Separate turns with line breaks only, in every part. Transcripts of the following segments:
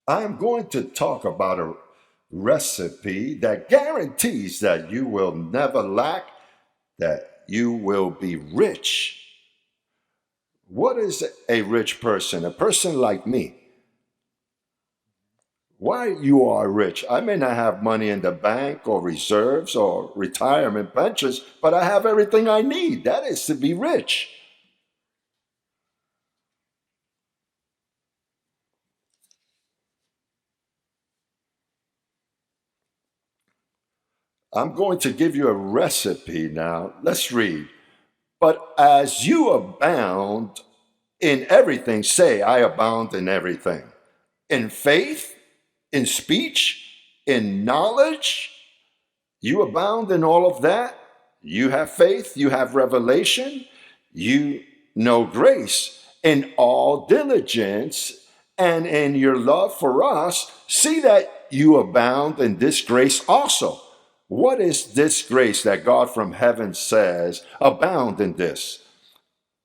I'm going to talk about a recipe that guarantees that you will never lack, that you will be rich. What is a rich person? A person like me. Why you are rich? I may not have money in the bank or reserves or retirement pensions, but I have everything I need. That is to be rich. I'm going to give you a recipe now. Let's read. But as you abound in everything, say, I abound in everything. In faith, in speech, in knowledge, you abound in all of that. You have faith, you have revelation, you know grace. In all diligence and in your love for us, see that you abound in this grace also. What is this grace that God from heaven says, abound in this?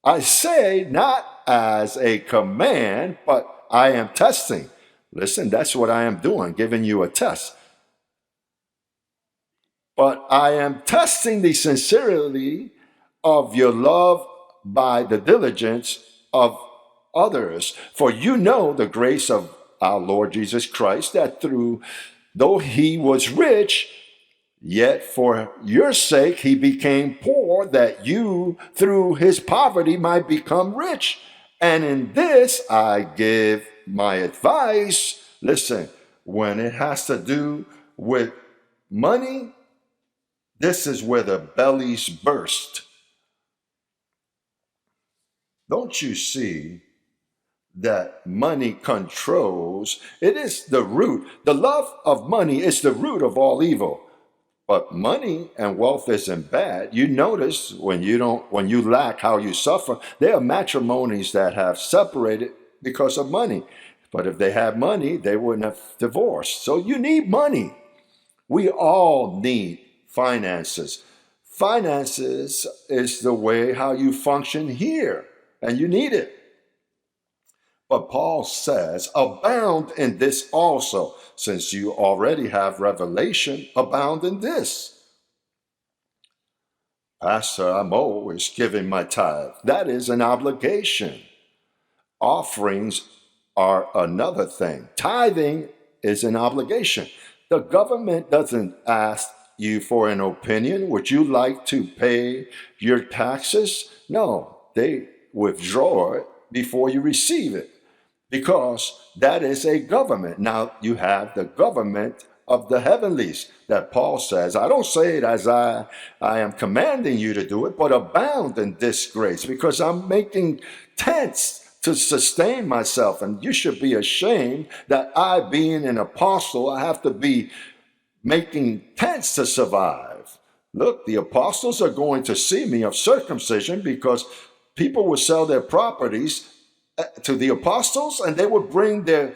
I say not as a command, but I am testing. Listen, that's what I am doing, giving you a test. But I am testing the sincerity of your love by the diligence of others. For you know the grace of our Lord Jesus Christ, that though he was rich, yet for your sake he became poor, that you through his poverty might become rich. And in this I give my advice. Listen, when it has to do with money, this is where the bellies burst. Don't you see that money controls? It is the root. The love of money is the root of all evil. But money and wealth isn't bad. You notice when you lack, how you suffer. There are matrimonies that have separated because of money. But if they had money, they wouldn't have divorced. So you need money. We all need finances. Finances is the way how you function here, and you need it. But Paul says, abound in this also, since you already have revelation, abound in this. Pastor, I'm always giving my tithe. That is an obligation. Offerings are another thing. Tithing is an obligation. The government doesn't ask you for an opinion. Would you like to pay your taxes? No, they withdraw it before you receive it, because that is a government. Now you have the government of the heavenlies that Paul says. I don't say it as I am commanding you to do it, but abound in this grace, because I'm making tents to sustain myself. And you should be ashamed that I, being an apostle, I have to be making tents to survive. Look, the apostles are going to see me of circumcision, because people will sell their properties to the apostles, and they would bring their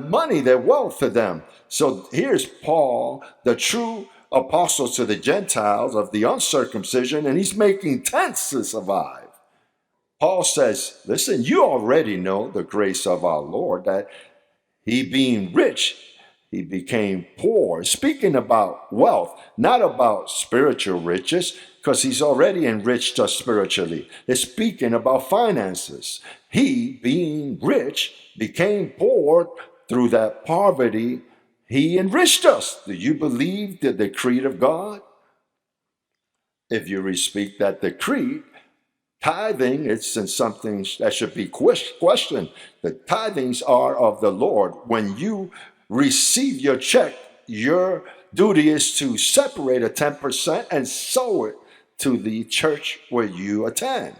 money, their wealth to them. So here's Paul, the true apostle to the Gentiles of the uncircumcision, and he's making tents to survive. Paul says, listen, you already know the grace of our Lord, that he being rich, he became poor. Speaking about wealth, not about spiritual riches, because he's already enriched us spiritually. It's speaking about finances. He, being rich, became poor. Through that poverty, he enriched us. Do you believe the decree of God? If you speak that decree, tithing, it's something that should be questioned. The tithings are of the Lord. When you receive your check, your duty is to separate a 10% and sow it to the church where you attend.